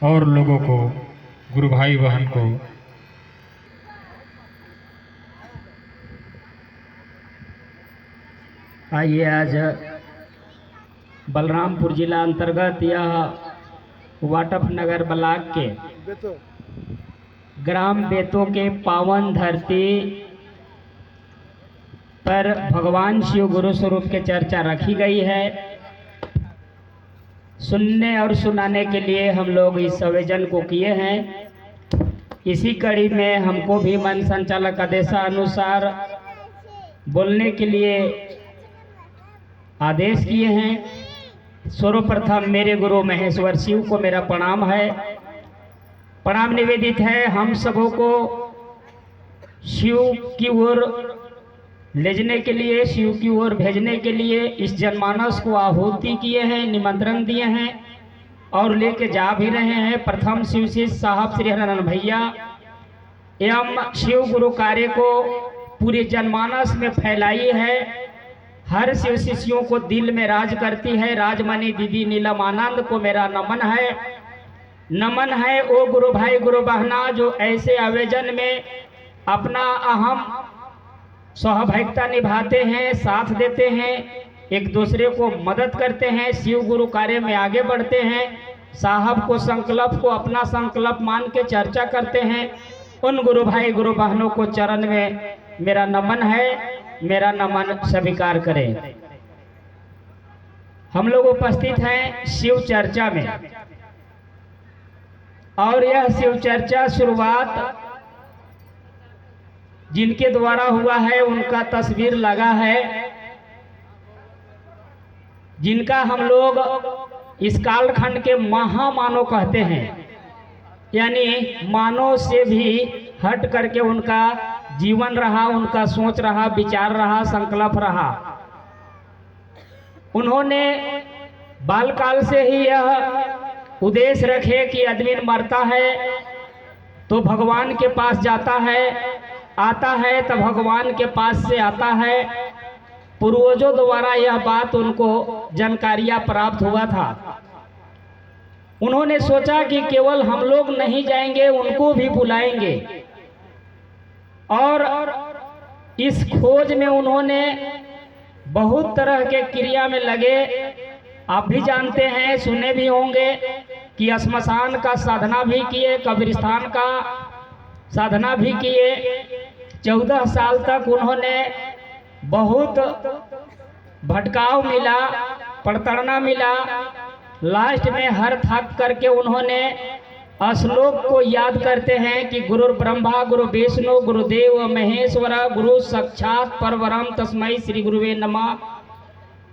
और लोगों को, गुरु भाई बहन को आइए आज बलरामपुर जिला अंतर्गत यह वाटफनगर ब्लॉक के ग्राम बेतों के पावन धरती पर भगवान शिव गुरु स्वरूप के चर्चा रखी गई है। सुनने और सुनाने के लिए हम लोग इस आयोजन को किए हैं। इसी कड़ी में हमको भी मन संचालक आदेशानुसार बोलने के लिए आदेश किए हैं। सर्वप्रथम मेरे गुरु महेश्वर शिव को मेरा प्रणाम है, प्रणाम निवेदित है। हम सबों को शिव की ओर ले जाने के लिए, शिव की ओर भेजने के लिए इस जनमानस को आहुति किए हैं, निमंत्रण दिए हैं और लेके जा भी रहे हैं। प्रथम शिव शिष्य साहब श्री हरिनारायण भैया एवं शिव गुरु कार्य को पूरे जनमानस में फैलाई है। हर शिव शिष्यों को दिल में राज करती है। राजमणि दीदी नीलम आनंद को मेरा नमन है, नमन है। ओ गुरु भाई गुरु बहना जो ऐसे आयोजन में अपना अहम सहभागिता निभाते हैं, साथ देते हैं, एक दूसरे को मदद करते हैं, शिव गुरु कार्य में आगे बढ़ते हैं, साहब को संकल्प को अपना संकल्प मान के चर्चा करते हैं, उन गुरु भाई गुरु बहनों को चरण में मेरा नमन है, मेरा नमन स्वीकार करें। हम लोग उपस्थित हैं शिव चर्चा में और यह शिव चर्चा शुरुआत जिनके द्वारा हुआ है उनका तस्वीर लगा है, जिनका हम लोग इस कालखंड के महामानव कहते हैं, यानी मानव से भी हट करके उनका जीवन रहा, उनका सोच रहा, विचार रहा, संकल्प रहा। उन्होंने बालकाल से ही यह उद्देश्य रखे कि आदमी मरता है तो भगवान के पास जाता है, आता है तो भगवान के पास से आता है। पूर्वजों द्वारा यह बात उनको जानकारियां प्राप्त हुआ था। उन्होंने सोचा कि केवल हम लोग नहीं जाएंगे, उनको भी बुलाएंगे और इस खोज में उन्होंने बहुत तरह के क्रिया में लगे। आप भी जानते हैं, सुने भी होंगे कि श्मशान का साधना भी किए, कब्रिस्तान का साधना भी किए। 14 साल तक उन्होंने बहुत भटकाव मिला, प्रताड़ना मिला। लास्ट में हर थक करके उन्होंने श्लोक को याद करते हैं कि गुरु ब्रह्मा गुरु विष्णु गुरुदेव महेश्वर गुरु साक्षात परब्रह्म तस्मै श्री गुरुवे नमः।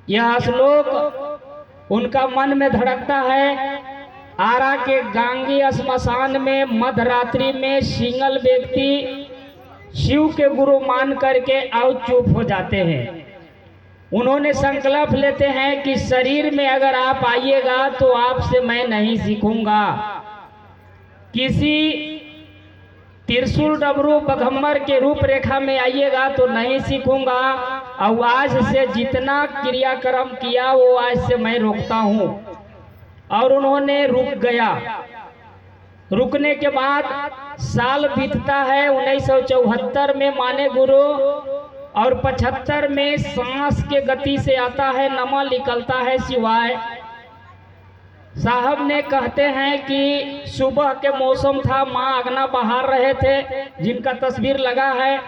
यह श्लोक उनका मन में धड़कता है। आरा के गांगी श्मशान में मध्यरात्रि में सिंगल व्यक्ति शिव के गुरु मान करके और चुप हो जाते हैं। उन्होंने संकल्प लेते हैं कि शरीर में अगर आप आइएगा तो आपसे मैं नहीं सीखूंगा, किसी त्रिशूल डमरू बघम्बर के रूप रेखा में आइएगा तो नहीं सीखूंगा, और आज से जितना क्रियाक्रम किया वो आज से मैं रोकता हूँ। और उन्होंने रुक गया। रुकने के बाद साल बीतता है। 1974 में माने गुरु और 75 में सांस के गति से आता है, नमा निकलता है सिवाय। साहब ने कहते हैं कि सुबह के मौसम था, माँ अगना बहार रहे थे, जिनका तस्वीर लगा है।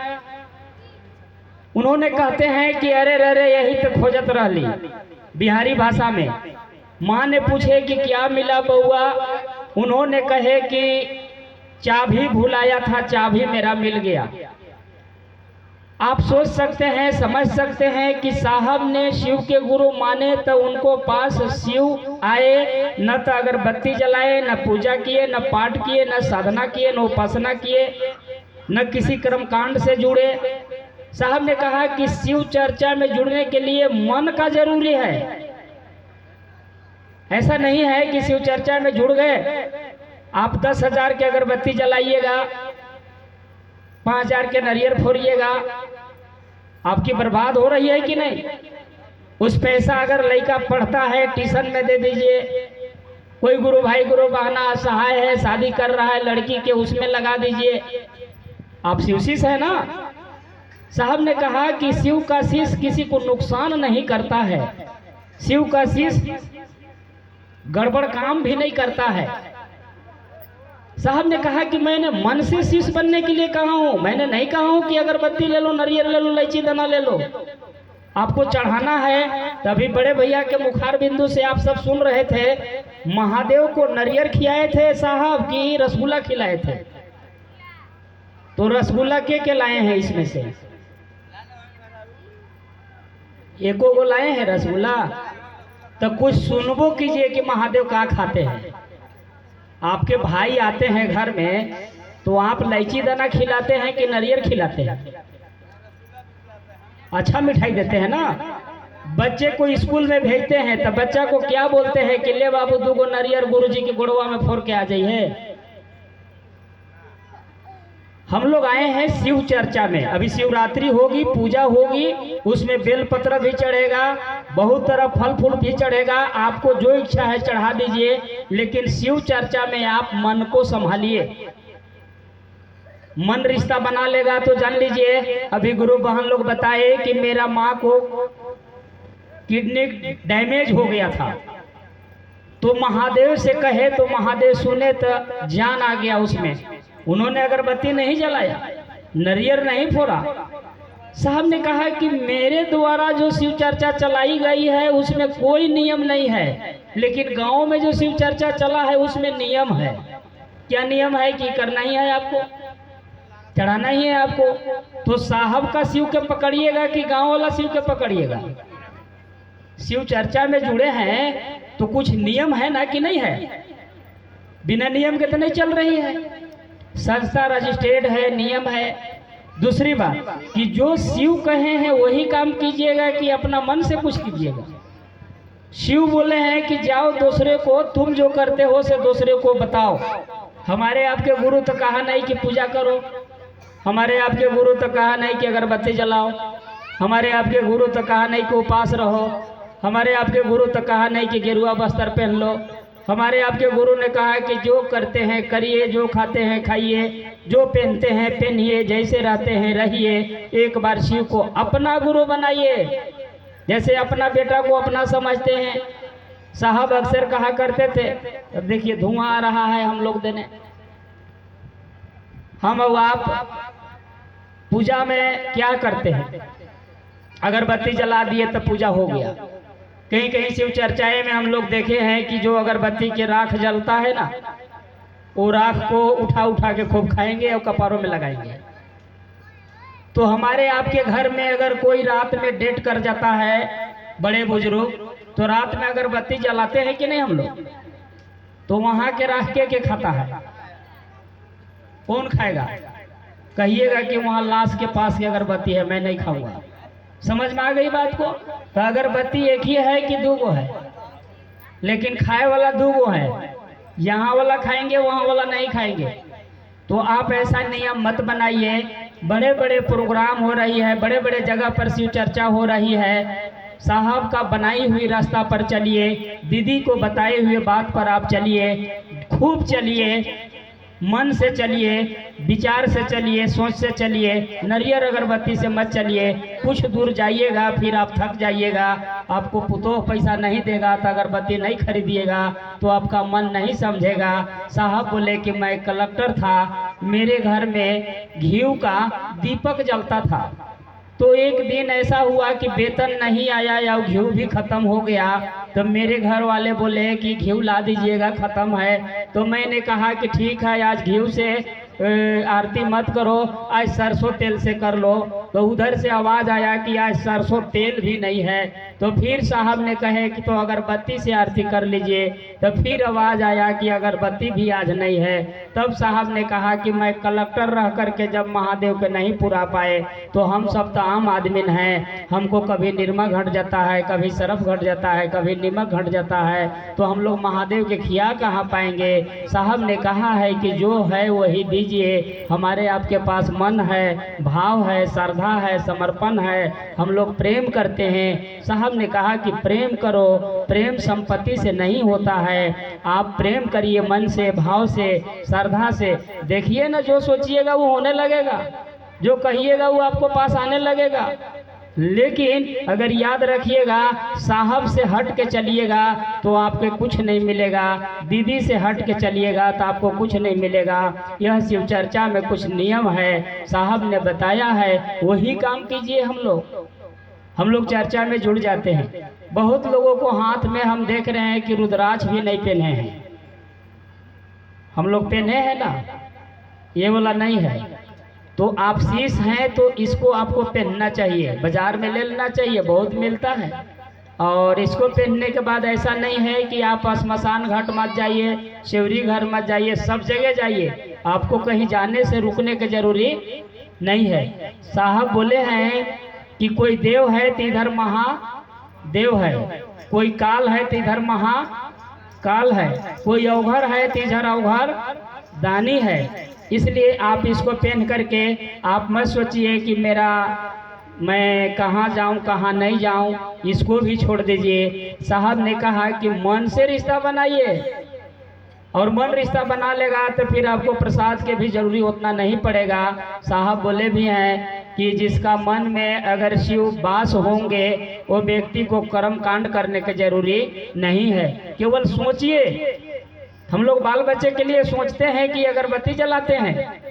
उन्होंने कहते हैं कि अरे रे यही तो खोजत रहली, बिहारी भाषा में। माँ ने पूछे कि क्या मिला बउआ? उन्होंने कहे कि चाबी भुलाया था, चाबी मेरा मिल गया। आप सोच सकते हैं, समझ सकते हैं कि साहब ने शिव के गुरु माने तो उनको पास शिव आए, न तो अगरबत्ती जलाए, न पूजा किए, न पाठ किए, न साधना किए, न उपासना किए, न किसी कर्मकांड से जुड़े। साहब ने कहा कि शिव चर्चा में जुड़ने के लिए मन का जरूरी है। ऐसा नहीं है कि शिव चर्चा में जुड़ गए, आप 10,000 के अगरबत्ती जलाइएगा, 5,000 के नारियल फोड़िएगा, आपकी बर्बाद हो रही है कि नहीं? उस पैसा अगर लड़का पढ़ता है ट्यूशन में दे दीजिए, कोई गुरु भाई गुरु बहना असहाय है, शादी कर रहा है लड़की के, उसमें लगा दीजिए। आप शिवशिष है ना। साहब ने कहा कि शिव का शीश किसी को नुकसान नहीं करता है, शिव का शीश गड़बड़ काम भी नहीं करता है। साहब ने कहा कि मैंने मन से शिष्य बनने के लिए कहा हूं, मैंने नहीं कहा हूं कि अगरबत्ती ले लो, नारियल ले लो, इलायची दाना ले लो। आपको चढ़ाना है। तभी बड़े भैया के मुखार बिंदु से आप सब सुन रहे थे, महादेव को नारियल खिलाए थे साहब की रसगुल्ला खिलाए थे। तो रसगुल्ला के लाए हैं इसमें से? एको को लाए हैं रसगुल्ला। तो कुछ सुनबो कीजिए कि महादेव क्या खाते हैं। आपके भाई आते हैं घर में तो आप इलायची दाना खिलाते हैं कि नारियल खिलाते हैं? अच्छा मिठाई देते हैं ना। बच्चे को स्कूल में भेजते हैं तो बच्चा को क्या बोलते हैं कि ले बाबू 2 नारियल गुरुजी की गुड़वा में फोड़ के आ जाइए। हम लोग आए हैं शिव चर्चा में। अभी शिवरात्रि होगी, पूजा होगी, उसमें बेलपत्र भी चढ़ेगा, बहुत तरह फल फूल भी चढ़ेगा। आपको जो इच्छा है चढ़ा दीजिए, लेकिन शिव चर्चा में आप मन को संभालिए। मन रिश्ता बना लेगा तो जान लीजिए। अभी गुरु बहन लोग बताए कि मेरा माँ को किडनी डैमेज हो गया था, तो महादेव से कहे तो महादेव सुने तो जान आ गया उसमें। उन्होंने अगरबत्ती नहीं जलाया, नारियल नहीं फोड़ा। साहब ने कहा कि मेरे द्वारा जो शिव चर्चा चलाई गई है उसमें कोई नियम नहीं है, लेकिन गांव में जो शिव चर्चा चला है उसमें नियम है। क्या नियम है? कि करना ही है आपको, चढ़ाना ही है आपको। तो साहब का शिव के पकड़िएगा कि गांव वाला शिव के पकड़िएगा? शिव चर्चा में जुड़े हैं तो कुछ नियम है ना कि नहीं है? बिना नियम के तो नहीं चल रही है। संस्था रजिस्टर्ड है, नियम है। दूसरी बात कि जो शिव कहे हैं वही काम कीजिएगा कि अपना मन से कुछ कीजिएगा। शिव बोले हैं कि जाओ दूसरे को, तुम जो करते हो से दूसरे को बताओ। हमारे आपके गुरु तो कहा नहीं कि पूजा करो, हमारे आपके गुरु तो कहा नहीं कि अगरबत्ती जलाओ, हमारे आपके गुरु तो कहा नहीं कि उपास रहो, हमारे आपके गुरु तो कहा नहीं कि गेरुआ वस्त्र पहन लो। हमारे आपके गुरु ने कहा कि जो करते हैं करिए, जो खाते हैं खाइए, जो पहनते हैं पहनिए, जैसे रहते हैं रहिए। एक बार शिव को अपना गुरु बनाइए, जैसे अपना बेटा को अपना समझते हैं। साहब अक्सर कहा करते थे, अब देखिए धुआं आ रहा है हम लोग देने, हम और आप पूजा में क्या करते हैं? अगरबत्ती जला दिए तो पूजा हो गया। कहीं कहीं शिव चर्चाएं में हम लोग देखे हैं कि जो अगरबत्ती के राख जलता है ना, वो राख को उठा उठा के खूब खाएंगे और कपारों में लगाएंगे। तो हमारे आपके घर में अगर कोई रात में डेट कर जाता है बड़े बुजुर्ग, तो रात में अगरबत्ती जलाते हैं कि नहीं हम लोग? तो वहां के राख के खाता है? कौन खाएगा? कहिएगा कि वहां लाश के पास की अगरबत्ती है, मैं नहीं खाऊंगा। समझ में आ गई बात को? तो अगरबत्ती एक ही है कि 2 है? लेकिन खाए वाला 2 है। यहाँ वाला खाएंगे, वहाँ वाला नहीं खाएंगे। तो आप ऐसा नियम मत बनाइए। बड़े बड़े प्रोग्राम हो रही है, बड़े बड़े जगह पर शिव चर्चा हो रही है। साहब का बनाई हुई रास्ता पर चलिए, दीदी को बताए हुए बात पर आप चलिए, खूब चलिए, मन से चलिए, विचार से चलिए, सोच से चलिए। नारियल अगरबत्ती से मत चलिए। कुछ दूर जाइएगा फिर आप थक जाइएगा, आपको पुतोह पैसा नहीं देगा तो अगरबत्ती नहीं खरीदिएगा, तो आपका मन नहीं समझेगा। साहब बोले कि मैं कलेक्टर था, मेरे घर में घी का दीपक जलता था, तो एक दिन ऐसा हुआ कि वेतन नहीं आया या घी भी खत्म हो गया। तो मेरे घर वाले बोले कि घी ला दीजिएगा, खत्म है। तो मैंने कहा कि ठीक है, आज घी से आरती मत करो, आज सरसों तेल से कर लो। तो उधर से आवाज़ आया कि आज सरसों तेल भी नहीं है। तो फिर साहब ने कहे कि तो अगरबत्ती से आरती कर लीजिए। तो फिर आवाज़ आया कि अगरबत्ती भी आज नहीं है। तब साहब ने कहा कि मैं कलेक्टर रह करके जब महादेव के नहीं पुरा पाए, तो हम सब तो आम आदमी हैं, हमको कभी निरमा घट जाता है, कभी सरफ घट जाता है, कभी नमक घट जाता है, तो हम लोग महादेव के खिया कहाँ पाएंगे। साहब ने कहा है कि जो है वही दीजिए। कीजिए, हमारे आपके पास मन है, भाव है, श्रद्धा है, समर्पण है, हम लोग प्रेम करते हैं। साहब ने कहा कि प्रेम करो, प्रेम संपत्ति से नहीं होता है, आप प्रेम करिए मन से, भाव से, श्रद्धा से। देखिए ना, जो सोचिएगा वो होने लगेगा, जो कहिएगा वो आपको पास आने लगेगा। लेकिन अगर याद रखिएगा, साहब से हट के चलिएगा तो आपके कुछ नहीं मिलेगा, दीदी से हट के चलिएगा तो आपको कुछ नहीं मिलेगा। यह शिव चर्चा में कुछ नियम है, साहब ने बताया है, वही काम कीजिए। हम लोग चर्चा में जुड़ जाते हैं। बहुत लोगों को हाथ में हम देख रहे हैं कि रुद्राक्ष भी नहीं पहने हैं। हम लोग पहने हैं ना, ये वाला नहीं है। तो आप शीश हैं तो इसको आपको पहनना चाहिए, बाजार में ले लेना चाहिए, बहुत मिलता है। और इसको पहनने के बाद ऐसा नहीं है कि आप श्मशान घाट मत जाइए, शिवरी घर मत जाइए, सब जगह जाइए, आपको कहीं जाने से रुकने की जरूरी नहीं है। साहब बोले हैं कि कोई देव है तो इधर महादेव है, कोई काल है तो इधर महाकाल है, कोई अवघर है तो इधर अवघर दानी है। इसलिए आप इसको पहन करके आप मत सोचिए कि मैं कहाँ जाऊँ कहाँ नहीं जाऊँ, इसको भी छोड़ दीजिए। साहब ने कहा कि मन से रिश्ता बनाइए, और मन रिश्ता बना लेगा तो फिर आपको प्रसाद के भी जरूरी उतना नहीं पड़ेगा। साहब बोले भी हैं कि जिसका मन में अगर शिव वास होंगे वो व्यक्ति को कर्म कांड करने की जरूरी नहीं है, केवल सोचिए। हम लोग बाल बच्चे के लिए सोचते हैं कि अगरबत्ती जलाते हैं,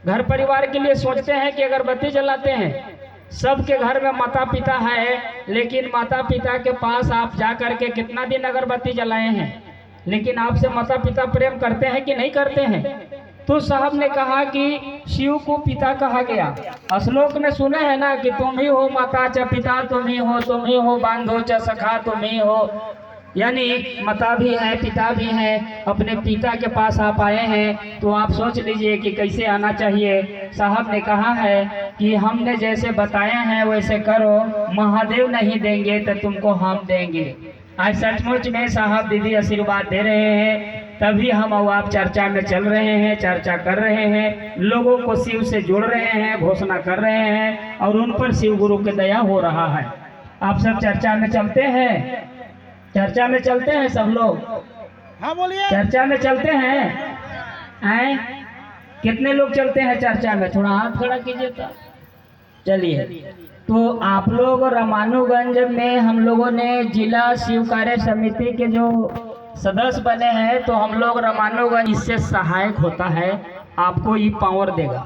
घर परिवार के लिए सोचते हैं कि अगरबत्ती जलाते हैं। सबके घर में माता पिता है, लेकिन माता पिता के पास आप जा कर के कितना दिन अगरबत्ती जलाए हैं, लेकिन आपसे माता पिता प्रेम करते हैं कि नहीं करते हैं? तो साहब ने कहा कि शिव को पिता कहा गया। श्लोक में सुने हैं ना कि तुम ही हो माता च पिता, तुम ही हो बांधो च सखा, तुम ही हो। यानी माता भी है, पिता भी है, अपने पिता के पास आप आए हैं तो आप सोच लीजिए कि कैसे आना चाहिए। साहब ने कहा है कि हमने जैसे बताया है वैसे करो, महादेव नहीं देंगे तो तुमको हम देंगे। आज सचमुच में साहब दीदी आशीर्वाद दे रहे हैं, तभी हम और आप चर्चा में चल रहे हैं, चर्चा कर रहे हैं, लोगों को शिव से जोड़ रहे हैं, घोषणा कर रहे हैं, और उन पर शिव गुरु की दया हो रहा है। आप सब चर्चा में चलते हैं, चर्चा में चलते हैं सब लोग। हाँ बोलिए। चर्चा में चलते हैं, आए कितने लोग चलते हैं चर्चा में? थोड़ा हाथ खड़ा कीजिए तो। चलिए, तो आप लोग रामानुगंज में हम लोगों ने जिला शिव कार्य समिति के जो सदस्य बने हैं, तो हम लोग रामानुगंज इससे सहायक होता है, आपको ये पावर देगा।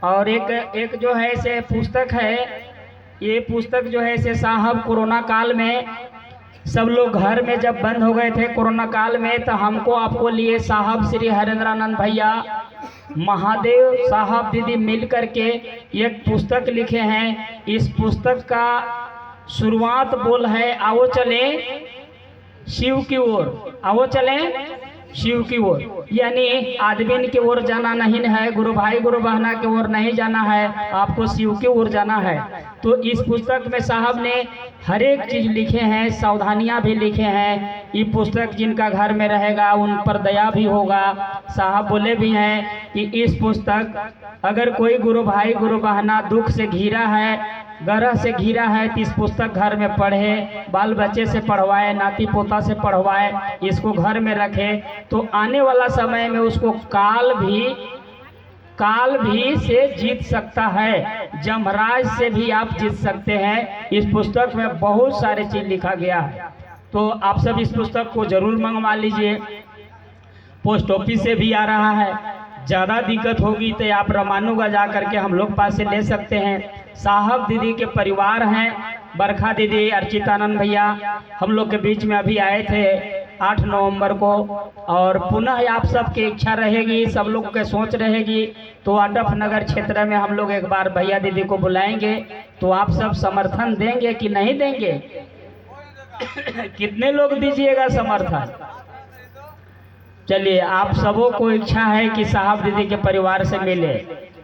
और एक जो है से पुस्तक है, ये पुस्तक जो है से साहब कोरोना काल में सब लोग घर में जब बंद हो गए थे कोरोना काल में, तो हमको आपको लिए साहब श्री हरेंद्रानंद भैया, महादेव साहब दीदी मिल करके एक पुस्तक लिखे हैं। इस पुस्तक का शुरुआत बोल है, आओ चले शिव की ओर, आओ चले शिव की ओर। यानी आदमी की ओर जाना नहीं है, गुरु भाई गुरु बहना की ओर नहीं जाना है, आपको शिव की ओर जाना है। तो इस पुस्तक में साहब ने हर एक चीज लिखे हैं, सावधानियां भी लिखे हैं। ये पुस्तक जिनका घर में रहेगा उन पर दया भी होगा। साहब बोले भी हैं कि इस पुस्तक अगर कोई गुरु भाई गुरु बहना दुख से घिरा है, गरह से घिरा है, तो इस पुस्तक घर में पढ़े, बाल बच्चे से पढ़वाए, नाती पोता से पढ़वाए, इसको घर में रखे, तो आने वाला समय में उसको काल भी से जीत सकता है, जमराज से भी आप जीत सकते हैं। इस पुस्तक में बहुत सारे चीज लिखा गया है, तो आप सब इस पुस्तक को जरूर मंगवा लीजिए। पोस्ट ऑफिस से भी आ रहा है, ज़्यादा दिक्कत होगी तो आप रामानुगंज जा करके हम लोग पास से ले सकते हैं। साहब दीदी के परिवार हैं, बरखा दीदी, अर्चितानंद भैया हम लोग के बीच में अभी आए थे 8 नवंबर को, और पुनः आप सबकी इच्छा रहेगी, सब लोग के सोच रहेगी तो आटफ नगर क्षेत्र में हम लोग एक बार भैया दीदी को बुलाएंगे, तो आप सब समर्थन देंगे कि नहीं देंगे? कितने लोग दीजिएगा समर्थन? चलिए, आप सबों को इच्छा है कि साहब दीदी के परिवार से मिले।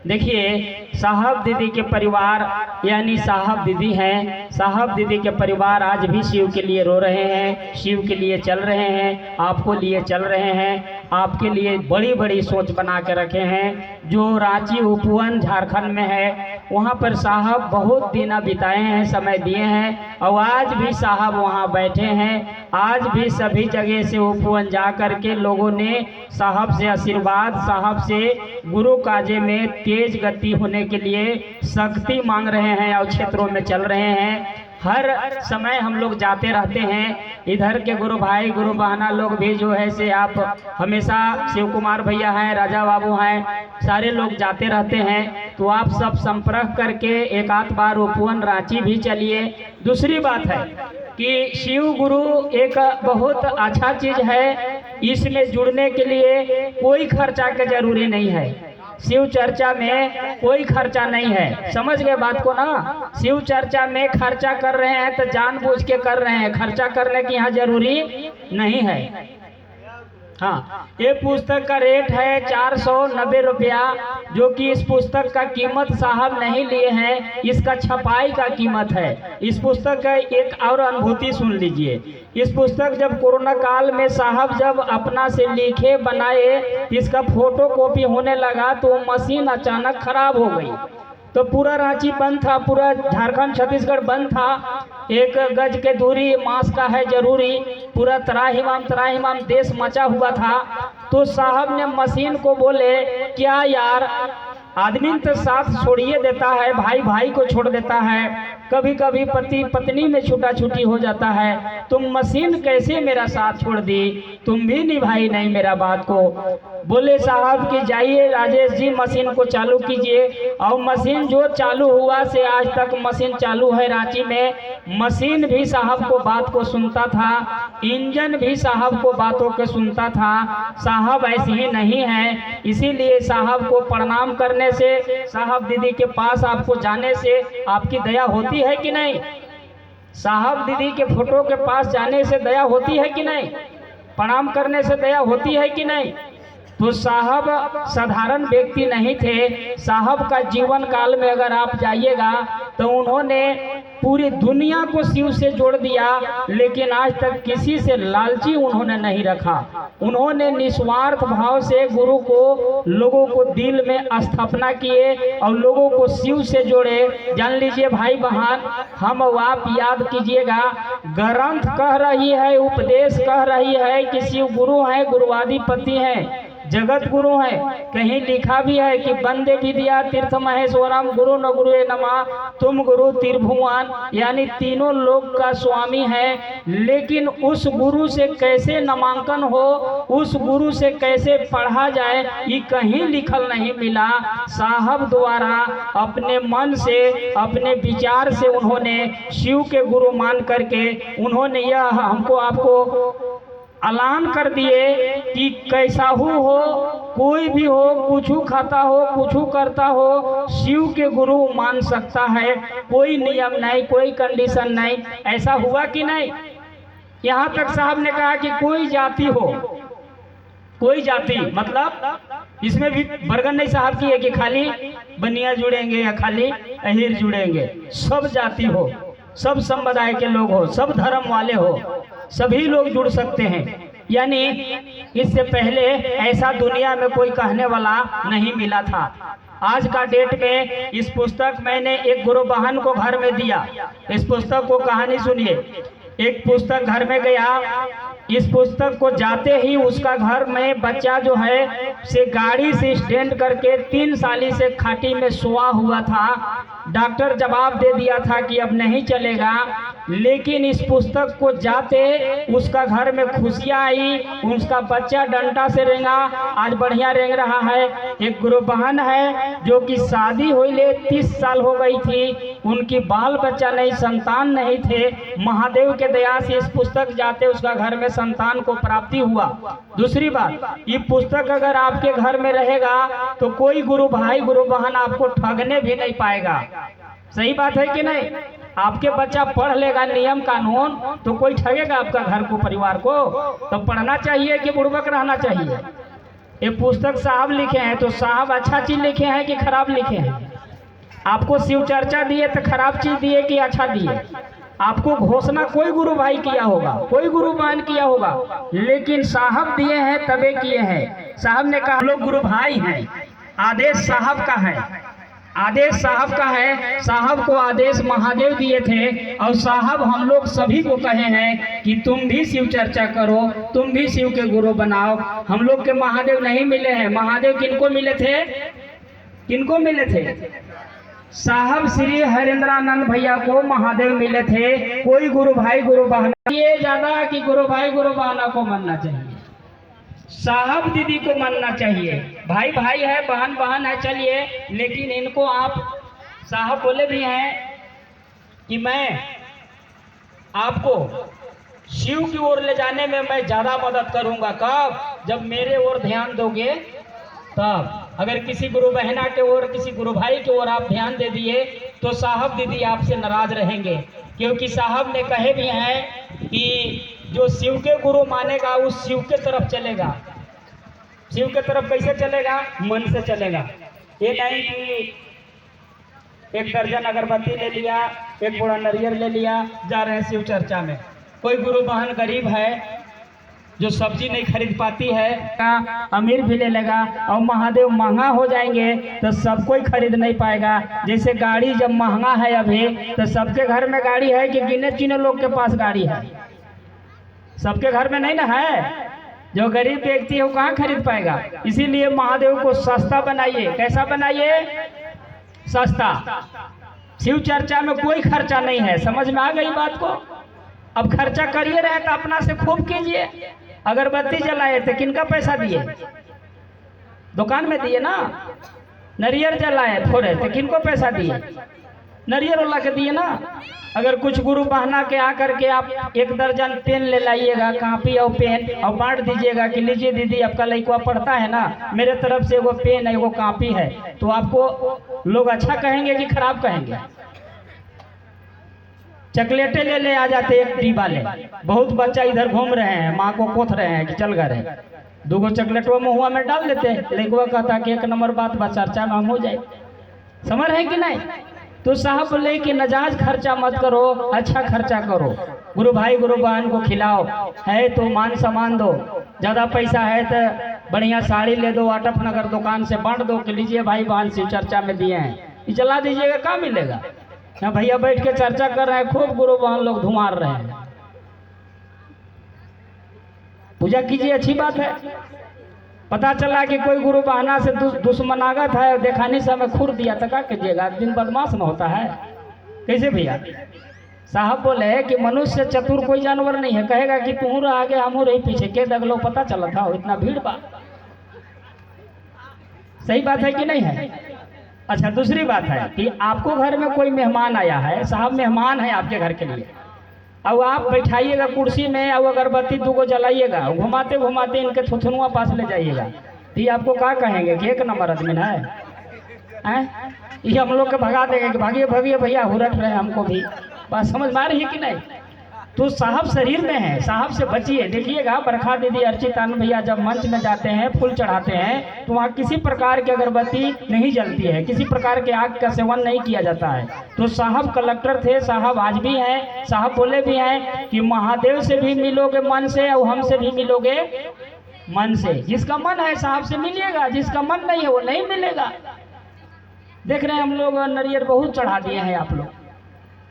देखिए, साहब दीदी के परिवार यानी साहब दीदी हैं, साहब दीदी के परिवार आज भी शिव के लिए रो रहे हैं, शिव के लिए चल रहे हैं, आपको लिए चल रहे हैं। आपके लिए बड़ी बड़ी सोच बना के रखे हैं। जो रांची उपवन झारखंड में है, वहाँ पर साहब बहुत दिन बिताए हैं, समय दिए हैं, और आज भी साहब वहाँ बैठे हैं। आज भी सभी जगह से उपवन जा कर के लोगों ने साहब से आशीर्वाद, साहब से गुरु काजे में तेज गति होने के लिए शक्ति मांग रहे हैं और क्षेत्रों में चल रहे हैं। हर समय हम लोग जाते रहते हैं। इधर के गुरु भाई गुरु बहना लोग भी जो है से आप हमेशा शिव कुमार भैया हैं, राजा बाबू हैं, सारे लोग जाते रहते हैं। तो आप सब संपर्क करके एक आध बार उपवन रांची भी चलिए। दूसरी बात है कि शिव गुरु एक बहुत अच्छा चीज़ है। इसमें जुड़ने के लिए कोई खर्चा का जरूरी नहीं है। शिव चर्चा में कोई खर्चा नहीं है, समझ गए बात को ना। शिव चर्चा में खर्चा कर रहे हैं तो जानबूझ के कर रहे हैं, खर्चा करने की यहाँ जरूरी नहीं है। हाँ, ये पुस्तक का रेट है 490 रुपया, जो कि इस पुस्तक का कीमत साहब नहीं लिए हैं, इसका छपाई का कीमत है। इस पुस्तक का एक और अनुभूति सुन लीजिए। इस पुस्तक जब कोरोना काल में साहब जब अपना से लिखे बनाए, इसका फोटो कॉपी होने लगा तो मशीन अचानक खराब हो गई। तो पूरा रांची बंद था, पूरा झारखंड छत्तीसगढ़ बंद था। 1 गज के दूरी मास्क का है जरूरी। पूरा त्राहिमाम देश मचा हुआ था। तो साहब ने मशीन को बोले, क्या यार, आदमी तो साथ छोड़िए देता है, भाई भाई को छोड़ देता है, कभी कभी पति पत्नी में छूटा छूटी हो जाता है, तुम मशीन कैसे मेरा साथ छोड़ दी, तुम भी निभाई नहीं मेरा बात को। बोले साहब कि जाइए राजेश जी, मशीन को चालू कीजिए। और मशीन जो चालू हुआ से आज तक मशीन चालू है रांची में। मशीन भी साहब को बात को सुनता था, इंजन भी साहब को बातों के सुनता था। साहब ऐसे ही नहीं है, इसीलिए साहब को प्रणाम करने से, साहब दीदी के पास आपको जाने से आपकी दया होती है कि नहीं? साहब दीदी के फोटो के पास जाने से दया होती है कि नहीं? प्रणाम करने से दया होती है कि नहीं? तो साहब साधारण व्यक्ति नहीं थे। साहब का जीवन काल में अगर आप जाइएगा तो उन्होंने पूरी दुनिया को शिव से जोड़ दिया, लेकिन आज तक किसी से लालची उन्होंने नहीं रखा। उन्होंने निस्वार्थ भाव से गुरु को, लोगों को दिल में स्थापना किए और लोगों को शिव से जोड़े। जान लीजिए भाई बहन, हम आप याद कीजिएगा, ग्रंथ कह रही है, उपदेश कह रही है कि शिव गुरु हैं, गुरुवादिपति हैं, जगत गुरु है। कहीं लिखा भी है कि वंदे विद्या तीर्थ महेश्वरम गुरु न गुरुए नमः, तुम गुरु त्रिभुवन, यानी तीनों लोक का स्वामी है। लेकिन उस गुरु से कैसे नामांकन हो, उस गुरु से कैसे पढ़ा जाए, ये कहीं लिखल नहीं मिला। साहब द्वारा अपने मन से, अपने विचार से उन्होंने शिव के गुरु मान करके उन्होंने यह हमको आपको ऐलान कर दिए कि कैसा हो, कोई भी हो, कुछ खाता हो, कुछ करता हो, शिव के गुरु मान सकता है। कोई नियम नहीं, कोई कंडीशन नहीं। ऐसा हुआ कि नहीं? यहाँ तक साहब ने कहा कि कोई जाति हो, कोई जाति, मतलब इसमें भी बरगन नहीं साहब की है कि खाली बनिया जुड़ेंगे या खाली अहीर जुड़ेंगे। सब जाति हो, सब संप्रदाय के लोग हो, सब धर्म वाले हो, सभी लोग जुड़ सकते हैं। यानी इससे पहले ऐसा दुनिया में कोई कहने वाला नहीं मिला था। आज का डेट में इस पुस्तक मैंने एक गुरु बहन को घर में दिया। इस पुस्तक को कहानी सुनिए। एक पुस्तक घर में गया, इस पुस्तक को जाते ही उसका घर में बच्चा जो है से गाड़ी से स्टैंड करके 3 साली से खाटी में सोया हुआ था। डॉक्टर जवाब दे दिया था कि अब नहीं चलेगा, लेकिन इस पुस्तक को जाते उसका घर में खुशियाँ आई, उसका बच्चा डंडा से रेंगा, आज बढ़िया रेंग रहा है। एक गुरु बहन है जो कि शादी हुई ले 30 साल हो गई थी, उनकी बाल बच्चा नहीं, संतान नहीं थे। महादेव के दया से इस पुस्तक जाते उसका घर में संतान को प्राप्ति हुआ। दूसरी बात, ये पुस्तक अगर आपके घर में रहेगा तो कोई गुरु भाई गुरु बहन आपको ठगने भी नहीं पाएगा। सही बात है कि नहीं? आपके बच्चा पढ़ लेगा नियम कानून तो कोई ठगेगा आपका घर को, परिवार को? तो पढ़ना चाहिए कि बुड़बक रहना चाहिए? ये पुस्तक साहब लिखे हैं, तो साहब अच्छा चीज लिखे हैं कि खराब लिखे हैं? आपको शिव चर्चा दिए तो खराब चीज दिए कि अच्छा दिए? आपको घोषणा कोई गुरु भाई किया होगा, कोई गुरु बहन किया होगा, लेकिन साहब दिए हैं तबे किए हैं। साहब ने कहा हम लोग गुरु भाई हैं, आदेश साहब का है, आदेश साहब का है। साहब को आदेश महादेव दिए थे और साहब हम लोग सभी को कहे हैं कि तुम भी शिव चर्चा करो, तुम भी शिव के गुरु बनाओ। हम लोग के महादेव नहीं मिले हैं। महादेव किनको मिले थे? किनको मिले थे? साहब श्री हरेंद्रानंद भैया को महादेव मिले थे। कोई गुरु भाई गुरु बहना ये ज्यादा कि गुरु भाई गुरु बहना को मानना चाहिए, साहब दीदी को मानना चाहिए। भाई भाई है, बहन बहन है, चलिए, लेकिन इनको आप साहब बोले भी हैं कि मैं आपको शिव की ओर ले जाने में मैं ज्यादा मदद करूंगा। कब? जब मेरे ओर ध्यान दोगे तब। अगर किसी गुरु बहना के ओर, किसी गुरु भाई के ओर आप ध्यान दे दिए तो साहब दीदी आपसे नाराज रहेंगे, क्योंकि साहब ने कहे भी हैं कि जो शिव के गुरु मानेगा उस शिव के तरफ चलेगा। शिव के तरफ कैसे चलेगा? मन से चलेगा। ये नहीं कि एक दर्जन अगरबत्ती ले लिया, एक बोरा नारियल ले लिया, जा रहे हैं शिव चर्चा में। कोई गुरु बहन गरीब है जो सब्जी नहीं खरीद पाती है, अमीर भी ले लेगा, और महादेव महंगा हो जाएंगे तो सब कोई खरीद नहीं पाएगा। जैसे गाड़ी जब महंगा है अभी, तो सबके घर में गाड़ी है कि गिने चुने लोग के पास गाड़ी है? सबके घर में नहीं ना है। जो गरीब व्यक्ति है वो कहाँ खरीद पाएगा? इसीलिए महादेव को सस्ता बनाइए। कैसा बनाइए? सस्ता। शिव चर्चा में कोई खर्चा नहीं है। समझ में आ गई बात को? अब खर्चा करिए रहे तो अपना से खूब कीजिए। अगरबत्ती जलाए तो किनका पैसा दिए? दुकान में दिए ना। नारियल जलाए फोड़े तो किनको पैसा दिए? नारियल वाला के दिए ना। अगर कुछ गुरु बहना के आकर के आप एक दर्जन पेन ले लाइएगा, कापी और पेन, और बांट दीजिएगा कि लीजिए दीदी आपका लड़का पढ़ता है ना, मेरे तरफ से एगो पेन है, एगो कापी है, तो आपको लोग अच्छा कहेंगे कि खराब कहेंगे? चॉकलेटें ले आ जाते एक डिब्बा ले। बहुत बच्चा इधर घूम रहे हैं, माँ को कोथ रहे हैं कि चल गए, दूगो चॉकलेट वो मुँह में डाल देते, लड़का कहता कि एक नंबर बात बा, चर्चा में हम हो जाए। समझ रहे कि नहीं? तो साहब बोले कि नजायज खर्चा मत करो, अच्छा खर्चा करो। गुरु भाई गुरु बहन को खिलाओ, है तो मान सम्मान दो। ज़्यादा पैसा है तो बढ़िया साड़ी ले दो, आटप नगर दुकान से बांट दो कि लीजिए भाई बहन शिव चर्चा में दिए हैं, ये जला दीजिएगा, क्या मिलेगा? यहाँ भैया बैठ के चर्चा कर रहे हैं, खूब गुरु बहन लोग धुमार रहे हैं। पूजा कीजिए, अच्छी बात है। पता चला कि कोई गुरु बहाना से दुश्मनागत है, देखानी से हमें खुर दिया तो क्या कीजिएगा? दिन बदमाश न होता है कैसे भैया? साहब बोले कि मनुष्य चतुर कोई जानवर नहीं है, कहेगा कि तू रह आगे हम रही पीछे, के दगलो पता चला था इतना भीड़ बा। सही बात है कि नहीं है? अच्छा, दूसरी बात है कि आपको घर में कोई मेहमान आया है, साहब मेहमान है आपके घर के लिए, और आप बैठाइएगा कुर्सी में और अगरबत्ती दूगो जलाइएगा, घुमाते घुमाते इनके थुथुनुआ पास ले जाइएगा, तो ये आपको क्या कहेंगे कि एक नंबर आदमी है? ये हम लोग के भगा देंगे कि भागिए भागिए भैया, हुरट रहे हमको भी। बात समझ में आ रही है कि नहीं? तो साहब शरीर में है, साहब से बचिए। देखिएगा बरखा दीदी, अर्चित आनंद भैया जब मंच में जाते हैं, फूल चढ़ाते हैं, तो वहाँ किसी प्रकार की अगरबत्ती नहीं जलती है, किसी प्रकार के आग का सेवन नहीं किया जाता है। तो साहब कलेक्टर थे, साहब आज भी हैं। साहब बोले भी हैं कि महादेव से भी मिलोगे मन से और हमसे भी मिलोगे मन से। जिसका मन है साहब से मिलिएगा, जिसका मन नहीं है वो नहीं मिलेगा। देख रहे हैं हम लोग नारियल बहुत चढ़ा दिए हैं आप लोग।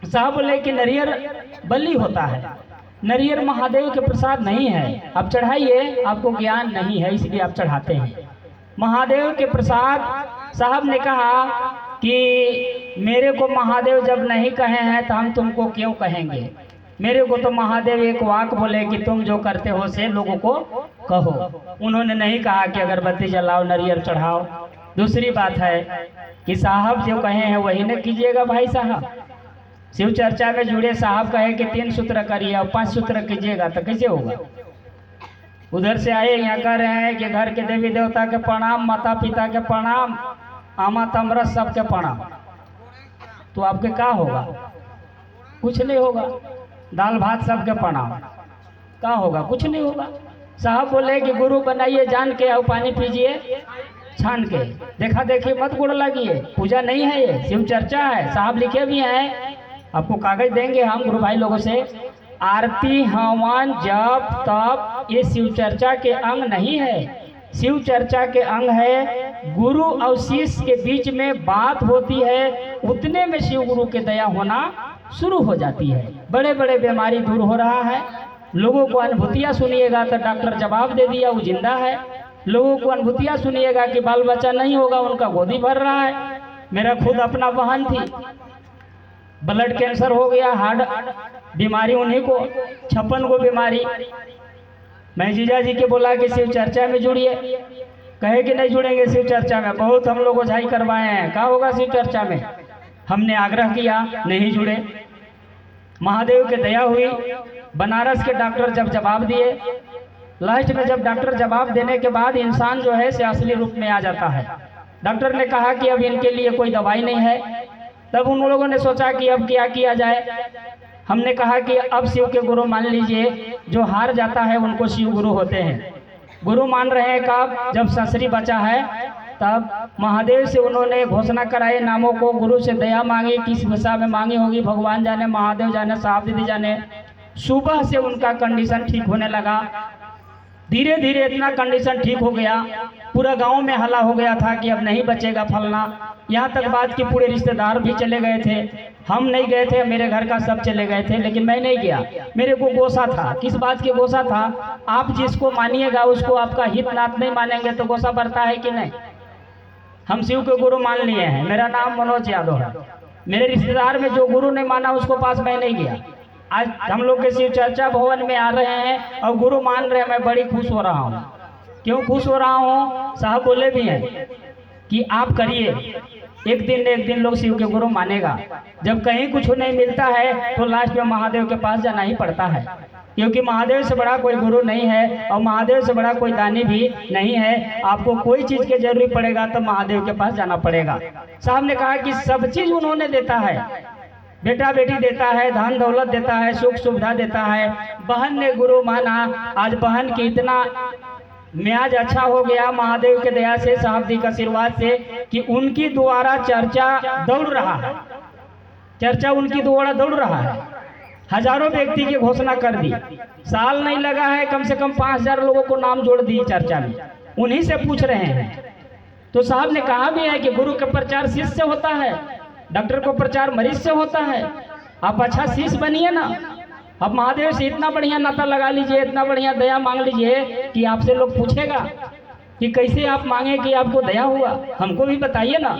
साहब बोले कि नारियल बलि होता है, नारियल महादेव के प्रसाद नहीं है, आप चढ़ाइए, आपको ज्ञान नहीं है इसलिए आप चढ़ाते हैं महादेव के प्रसाद। साहब ने कहा कि मेरे को महादेव जब नहीं कहे हैं तो हम तुमको क्यों कहेंगे? मेरे को तो महादेव एक वाक बोले कि तुम जो करते हो से लोगों को कहो। उन्होंने नहीं कहा कि अगरबत्ती जलाओ, नारियल चढ़ाओ। दूसरी बात है कि साहब जो कहे हैं वही न कीजिएगा भाई साहब। शिव चर्चा में जुड़े साहब कहे कि 3 सूत्र करिए और 5 सूत्र कीजिएगा तो कैसे होगा? उधर से आए यहाँ कह रहे हैं कि घर के देवी देवता के प्रणाम, माता पिता के प्रणाम, आमा तमरस सबके प्रणाम, तो आपके क्या होगा? कुछ नहीं होगा। दाल भात सबके प्रणाम, क्या होगा? कुछ नहीं होगा। साहब बोले कि गुरु बनाइए जान के और पानी पीजिए छान के, देखा देखी मत गुड़ लगिए। पूजा नहीं है ये, शिव चर्चा है। साहब लिखे भी हैं आपको कागज देंगे हम गुरु भाई लोगों से। आरती, हवन, जप, तप ये शिव चर्चा के अंग नहीं है। शिव चर्चा के अंग है गुरु और शिष्य के बीच में बात होती है, उतने में शिव गुरु के दया होना शुरू हो जाती है। बड़े बड़े बीमारी दूर हो रहा है। लोगों को अनुभूतियाँ सुनिएगा तो डॉक्टर जवाब दे दिया वो जिंदा है। लोगों को अनुभूतियाँ सुनिएगा कि बाल बच्चा नहीं होगा, उनका गोदी भर रहा है। मेरा खुद अपना बहन थी, ब्लड कैंसर हो गया, हार्ट बीमारी उन्हीं को, 56 को बीमारी। मैं जीजा जी के बोला कि शिव चर्चा में जुड़िए, कहे कि नहीं जुड़ेंगे शिव चर्चा में। बहुत हम लोग ओझाई करवाए हैं, क्या होगा शिव चर्चा में। हमने आग्रह किया, नहीं जुड़े। महादेव के दया हुई, बनारस के डॉक्टर जब जवाब दिए, लास्ट में जब डॉक्टर जवाब देने के बाद इंसान जो है से असली रूप में आ जाता है। डॉक्टर ने कहा कि अब इनके लिए कोई दवाई नहीं है। तब उन लोगों ने सोचा कि अब क्या किया जाए। हमने कहा कि अब शिव के गुरु मान लीजिए, जो हार जाता है उनको शिव गुरु होते हैं। गुरु मान रहे हैं कब, जब ससुरी बचा है तब महादेव से उन्होंने घोषणा कराए नामों को, गुरु से दया मांगी, किस भाषा में मांगी होगी भगवान जाने, महादेव जाने, साहब दीदी जाने। सुबह से उनका कंडीशन ठीक होने लगा। धीरे धीरे इतना कंडीशन ठीक हो गया, पूरा गांव में हल्ला हो गया था कि अब नहीं बचेगा फलना। यहाँ तक बात कि पूरे रिश्तेदार भी चले गए थे। हम नहीं गए थे, मेरे घर का सब चले गए थे, लेकिन मैं नहीं गया। मेरे को गोसा था। किस बात की गोसा था, आप जिसको मानिएगा उसको आपका हित नाथ नहीं मानेंगे तो गोसा बढ़ता है कि नहीं। हम शिव के गुरु मान लिए हैं। मेरा नाम मनोज यादव है। मेरे रिश्तेदार में जो गुरु नहीं माना उसको पास मैं नहीं गया। आज हम लोग के शिव चर्चा भवन में आ रहे हैं और गुरु मान रहे हैं। मैं बड़ी खुश हो रहा हूँ। क्यों खुश हो रहा हूँ, साहब बोले भी हैं कि आप करिए, एक दिन न एक दिन लोग शिव के गुरु मानेगा। जब कहीं कुछ नहीं मिलता है तो लास्ट में महादेव के पास जाना ही पड़ता है, क्योंकि महादेव से बड़ा कोई गुरु नहीं है और महादेव से बड़ा कोई दानी भी नहीं है। आपको कोई चीज़ की जरूरत पड़ेगा तो महादेव के पास जाना पड़ेगा। साहब ने कहा कि सब चीज़ उन्होंने देता है, बेटा बेटी देता है, धन दौलत देता है, सुख सुविधा देता है। बहन ने गुरु माना, आज बहन की इतना म्याज अच्छा हो गया महादेव के दया से, साहब जी का आशीर्वाद से, कि उनकी द्वारा चर्चा दौड़ रहा है। चर्चा उनकी द्वारा दौड़ रहा है। हजारों व्यक्ति की घोषणा कर दी। साल नहीं लगा है, कम से कम 5000 लोगों को नाम जोड़ दिए चर्चा में। उन्हीं से पूछ रहे हैं। तो साहब ने कहा भी है कि गुरु का प्रचार शिष्य से होता है, डॉक्टर को प्रचार मरीज से होता है। आप अच्छा शिष्य बनिए ना। अब महादेव से इतना बढ़िया नाता लगा लीजिए, इतना बढ़िया दया मांग लीजिए कि आपसे लोग पूछेगा कि कैसे आप मांगे कि आपको दया हुआ, हमको भी बताइए ना।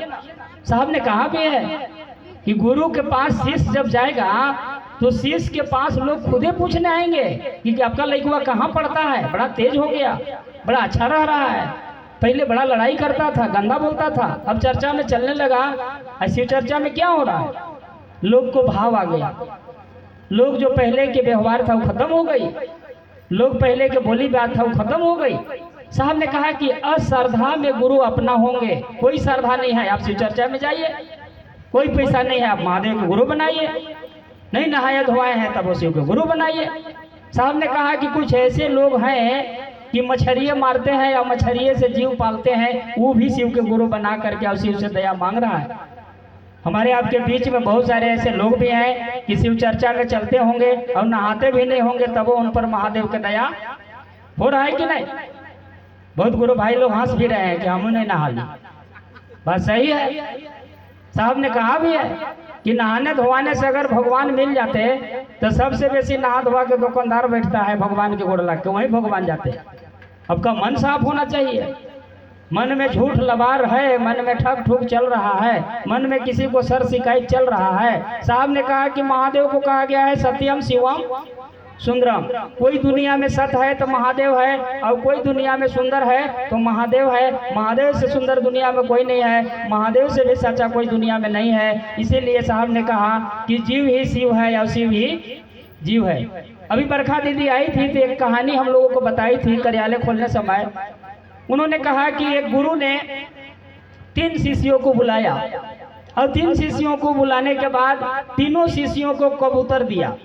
साहब ने कहा भी है कि गुरु के पास शिष्य जब जाएगा तो शिष्य के पास लोग खुदे पूछने आएंगे कि आपका लड़का कहाँ पढ़ता है, बड़ा तेज हो गया, बड़ा अच्छा रह रहा है, पहले बड़ा लड़ाई करता था, गंदा बोलता था, अब चर्चा में चलने लगा। ऐसी चर्चा में क्या हो रहा है, लोग को भाव आ गया। लोग जो पहले के व्यवहार था वो खत्म हो गई, लोग पहले के बोली बात था वो खत्म हो गई। साहब ने कहा कि अश्रद्धा में गुरु अपना होंगे। कोई श्रद्धा नहीं है, आप शिव चर्चा में जाइए, कोई पैसा नहीं है, आप महादेव के गुरु बनाइए। नहीं नहाए धोआए हैं तब वो शिव के गुरु बनाइए। साहब ने कहा कि कुछ ऐसे लोग हैं कि मछरिये मारते हैं या मछरिये से जीव पालते हैं, वो भी शिव के गुरु बना करके और शिव से दया मांग रहा है। हमारे आपके बीच में बहुत सारे ऐसे लोग भी हैं कि शिव चर्चा में चलते होंगे और नहाते भी नहीं होंगे, तब वो उन पर महादेव की दया हो रहा है कि नहीं। बहुत गुरु भाई लोग हंस भी रहे हैं कि हम नहीं नहा ली, बात सही है। साहब ने कहा भी है कि नहाने धोवाने से अगर भगवान मिल जाते तो सबसे बेसी नहा धोवा के दुकानदार बैठता है भगवान के गोड़ लग के, वहीं भगवान जाते। आपका मन साफ होना चाहिए। मन में झूठ लबार है, मन में ठग ठुक चल रहा है, मन में किसी को सर शिकायत चल रहा है। साहब ने कहा कि महादेव को कहा गया है सत्यम शिवम सुंदरम। कोई दुनिया में सत्य है तो महादेव है, और कोई दुनिया में सुंदर है तो महादेव है। महादेव से सुंदर दुनिया में कोई नहीं है, महादेव से भी सच्चा कोई दुनिया में नहीं है। इसीलिए साहब ने कहा कि जीव ही शिव है और शिव ही जीव है। अभी बरखा दीदी आई थी तो एक कहानी हम लोगों को बताई थी कार्यालय खोलने समय। उन्होंने कहा कि एक गुरु ने 3 शिष्यों को बुलाया और 3 शिष्यों को बुलाने के बाद तीनों शिष्यों को कबूतर दिया।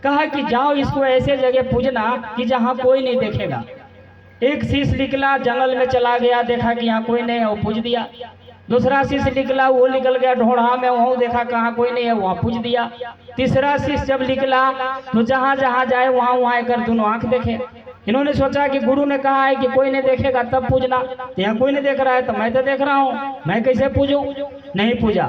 कहा कि जाओ इसको ऐसे जगह पूजना कि जहाँ कोई नहीं देखेगा। एक शिष्य निकला, जंगल में चला गया, देखा कि यहाँ कोई नहीं है, वो पूज दिया। दूसरा शिष्य निकला, वो निकल गया ढोढ़ा में, वहाँ देखा कहाँ कोई नहीं है, वहाँ पूछ दिया। तीसरा शिष्य जब निकला तो जहाँ जहाँ जाए वहाँ वहाँ कर दोनों आंख देखे। इन्होंने सोचा कि गुरु ने कहा है कि कोई नहीं देखेगा तब पूजना, तो यहाँ कोई नहीं देख रहा है तो मैं तो देख रहा हूँ, मैं कैसे पूजूं? नहीं पूजा।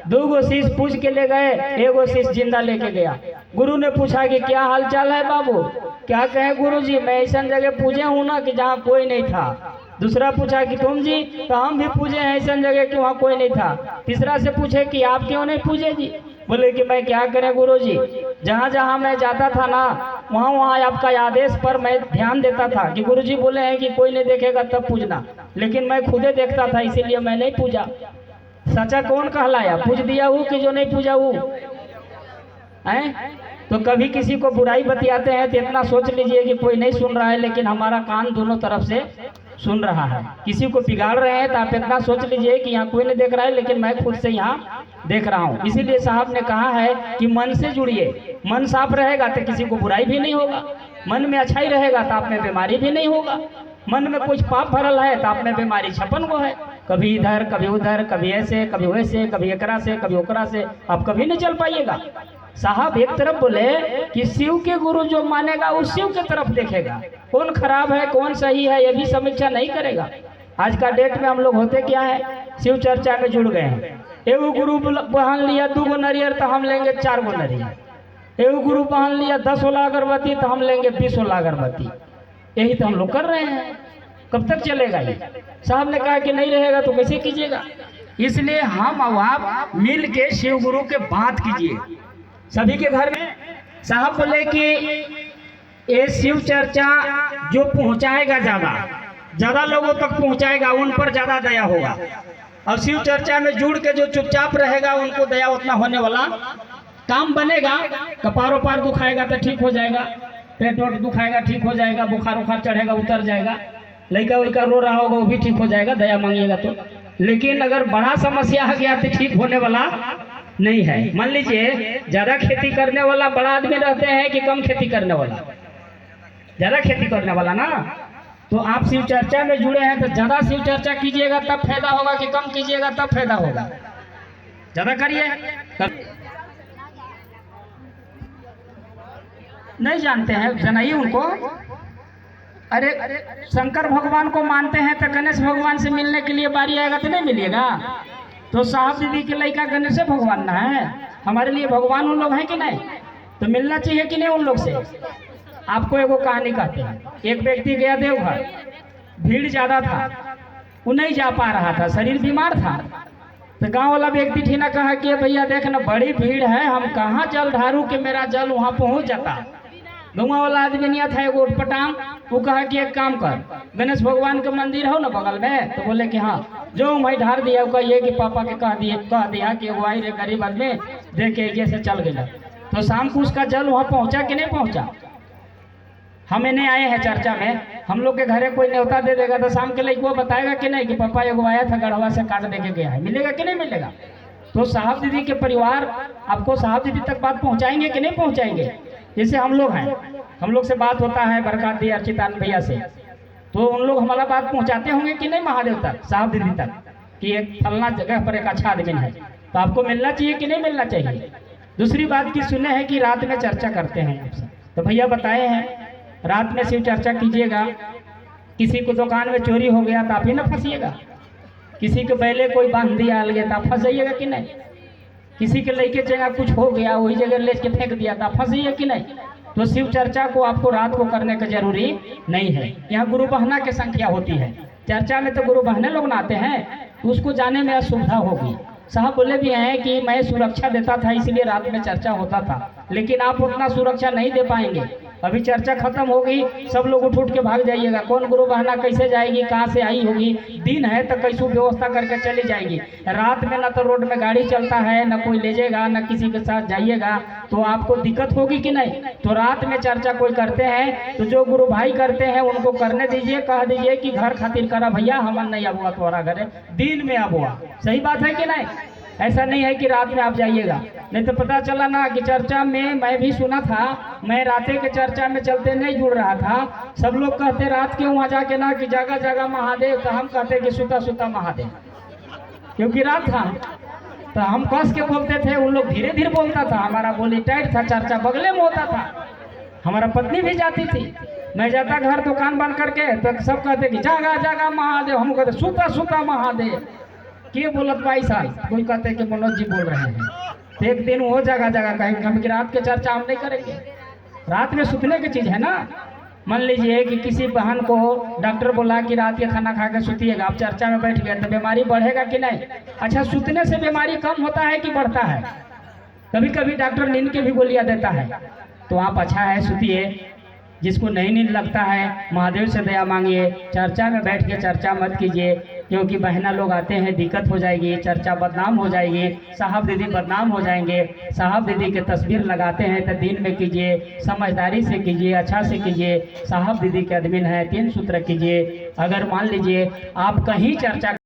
2 शिष्य पूछ के ले गए, 1 शिष्य जिंदा लेके गया। गुरु ने पूछा कि क्या हाल चाल है बाबू? क्या कहे गुरु जी, मैं ऐसा जगह पूजे हूँ ना कि जहाँ कोई नहीं था। दूसरा पूछा कि तुम जी? तो हम भी पूजे हैं ऐसा जगह कि वहाँ कोई नहीं था। तीसरा से पूछे कि आप क्यों नहीं पूजे जी? बोले कि मैं क्या करें गुरु जी, जहाँ जहाँ मैं जाता था ना वहाँ वहाँ आपका आदेश पर मैं ध्यान देता था कि गुरु जी बोले हैं कि कोई नहीं देखेगा तब पूजना, लेकिन मैं खुदे देखता था इसीलिए मैं नहीं पूजा। सच्चा कौन कहलाया? पूज दिया वो कि जो नहीं पूजा वो है? तो कभी किसी को बुराई बतियाते हैं तो इतना सोच लीजिए कि कोई नहीं सुन रहा है, लेकिन हमारा कान दोनों तरफ से सुन रहा है। किसी को बिगाड़ रहे हैं तो आप इतना सोच लीजिए कि यहाँ कोई नहीं देख रहा है, लेकिन मैं खुद से यहाँ देख रहा हूँ। इसीलिए साहब ने कहा है कि मन से जुड़िए। मन साफ रहेगा तो किसी को बुराई भी नहीं होगा, मन में अच्छाई रहेगा तो आप में बीमारी भी नहीं होगा। मन में कुछ पाप भरल है तो आप में बीमारी 56 को है, कभी इधर कभी उधर, कभी ऐसे कभी वैसे, कभी एकरा से कभी ओकरा से, आप कभी नहीं चल पाइएगा। साहब एक तरफ बोले कि शिव के गुरु जो मानेगा वो शिव के तरफ देखेगा, कौन खराब है कौन सही है ये भी समीक्षा नहीं करेगा। आज का डेट में हम लोग होते क्या है, शिव चर्चा में जुड़ गए हैं। एगो गुरु बहन लिया 2 नरियर तो हम लेंगे 4 नरियर, एगो गुरु बहन लिया 10 अगरबत्ती तो हम लेंगे 20 अगरबत्ती। यही तो हम लोग कर रहे हैं। कब तक चलेगा ये? साहब ने कहा कि नहीं रहेगा तो कैसे कीजिएगा? इसलिए हम और आप मिल के शिव गुरु के बात कीजिए सभी के घर में। साहब बोले कि ये शिव चर्चा जो पहुंचाएगा ज्यादा लोगों तक पहुंचाएगा उन पर ज्यादा दया होगा, और शिव चर्चा में जुड़ के जो चुपचाप रहेगा उनको दया उतना होने वाला काम बनेगा। कपार वपार दुखाएगा तो ठीक हो जाएगा, पेट वोट दुखाएगा ठीक हो जाएगा, बुखार उखार चढ़ेगा उतर जाएगा, लड़का उड़का रो रहा होगा वो भी ठीक हो जाएगा दया मांगिएगा तो। लेकिन अगर बड़ा समस्या आ गया तो ठीक होने वाला नहीं है। मान लीजिए ज्यादा खेती करने वाला बड़ा आदमी रहते हैं कि कम खेती करने वाला? ज्यादा खेती करने वाला ना। तो आप शिव चर्चा में जुड़े हैं तो ज्यादा शिव चर्चा कीजिएगा तब फायदा होगा कि कम कीजिएगा तब फायदा होगा? ज्यादा करिए। नहीं जानते हैं, जनाइए उनको। अरे शंकर भगवान को मानते हैं तो गणेश भगवान से मिलने के लिए बारी आएगा तो नहीं मिलेगा। तो साहब दीदी के लड़का गणेश भगवान ना है, हमारे लिए भगवान उन लोग हैं कि नहीं? तो मिलना चाहिए कि नहीं उन लोग से? आपको एगो कहानी कहते हैं। एक व्यक्ति गया देवघर, भीड़ ज्यादा था, वो नहीं जा पा रहा था, शरीर बीमार था। तो गांव वाला व्यक्ति ठीना कहा कि भैया देख ना बड़ी भीड़ है, हम कहाँ जल ढारू कि मेरा जल वहाँ पहुँच जाता। गंगा वाला आदमी नहीं था एगो पटांग, वो कहा कि एक काम कर, गणेश भगवान का मंदिर हो ना बगल में? तो बोले कि हाँ, जो मैं ढार दिया कहिए कि पापा के कह दिया कि वो आई रे गरीब आदमी दे के ये से चल गया। तो शाम को उसका जल वहाँ पहुँचा कि नहीं पहुँचा? हमें नहीं आए हैं चर्चा में, हम लोग के घरे कोई न्योता दे देगा तो शाम के लिए को बताएगा कि नहीं कि पापा एगो आया था गढ़वा से काट दे के गया है, मिलेगा कि नहीं मिलेगा? तो साहब दीदी के परिवार आपको साहब दीदी तक बात पहुंचाएंगे कि नहीं पहुंचाएंगे? जैसे हम लोग हैं, हम लोग से बात होता है बरकत दी अर्चितान भैया से, तो उन लोग हमारा बात पहुंचाते होंगे कि नहीं महादेव तक, साहब दीदी तक, कि एक फलना जगह पर एक अच्छा आदमी है, तो आपको मिलना चाहिए कि नहीं मिलना चाहिए? दूसरी बात की सुने हैं कि रात में चर्चा करते हैं आपसे, तो भैया बताए हैं रात में शिव चर्चा कीजिएगा। किसी को दुकान में चोरी हो गया तो आप ही ना फंसिएगा, किसी के पहले कोई बांध दिया अलगे तो आप फंस जाइएगा कि नहीं? किसी के लड़के जगह कुछ हो गया वही जगह ले के फेंक दिया तो आप फंस जाइए कि नहीं? तो शिव चर्चा को आपको रात को करने का जरूरी नहीं है। यहाँ गुरु बहना की संख्या होती है, चर्चा में तो गुरु बहने लोग ना आते हैं, तो उसको जाने में असुविधा होगी। साहब बोले भी हैं कि मैं सुरक्षा देता था इसलिए रात में चर्चा होता था, लेकिन आप उतना सुरक्षा नहीं दे पाएंगे। अभी चर्चा खत्म हो गई, सब लोग उठ के भाग जाइएगा, कौन गुरु बहना कैसे जाएगी, कहाँ से आई होगी, दिन है तो कैसू व्यवस्था करके चली जाएगी। रात में ना तो रोड में गाड़ी चलता है, ना कोई ले जाएगा, ना किसी के साथ जाइएगा, तो आपको दिक्कत होगी कि नहीं? तो रात में चर्चा कोई करते हैं तो जो गुरु भाई करते हैं उनको करने दीजिए, कह दीजिए कि घर खातिर करा भैया, हमार नहीं आबुआ तुम्हारा घरे, दिन में आबुआ। सही बात है कि नहीं? ऐसा नहीं है कि रात में आप जाइएगा, नहीं तो पता चला ना कि चर्चा में मैं भी सुना था, मैं रातें के चर्चा में चलते नहीं जुड़ रहा था, सब लोग कहते रात के वहाँ जाके ना कि जगह जगह महादेव, तो हम कहते कि सुता सुता महादेव। क्योंकि रात था तो हम कस के बोलते थे, उन लोग धीरे धीरे बोलता था, हमारा बोली टाइट था, चर्चा बगले में होता था। हमारा पत्नी भी जाती थी, मैं जाता घर दुकान बंद करके तो सब कहते कि जागा जागा महादेव, हम कहते सूता सूता महादेव। के बोलत भाई साहब, कोई कहते कि मनोज जी बोल रहे हैं। तो एक दिन वो जगह जगह कहेंगे हम कि रात के चर्चा हम नहीं करेंगे, रात में सुतने की चीज़ है ना। मान लीजिए कि किसी बहन को डॉक्टर बोला कि रात के खाना खा के सुतिएगा, आप चर्चा में बैठ गए तो बीमारी बढ़ेगा कि नहीं? अच्छा, सुतने से बीमारी कम होता है कि बढ़ता है? कभी कभी डॉक्टर नींद की भी गोलियां देता है। तो आप अच्छा है सुतिए, जिसको नहीं नींद लगता है महादेव से दया मांगिए, चर्चा में बैठ के चर्चा मत कीजिए, क्योंकि बहना लोग आते हैं दिक्कत हो जाएगी, चर्चा बदनाम हो जाएगी, साहब दीदी बदनाम हो जाएंगे। साहब दीदी के तस्वीर लगाते हैं तो दिन में कीजिए, समझदारी से कीजिए, अच्छा से कीजिए। साहब दीदी के एडमिन है, 3 सूत्र कीजिए। अगर मान लीजिए आप कहीं चर्चा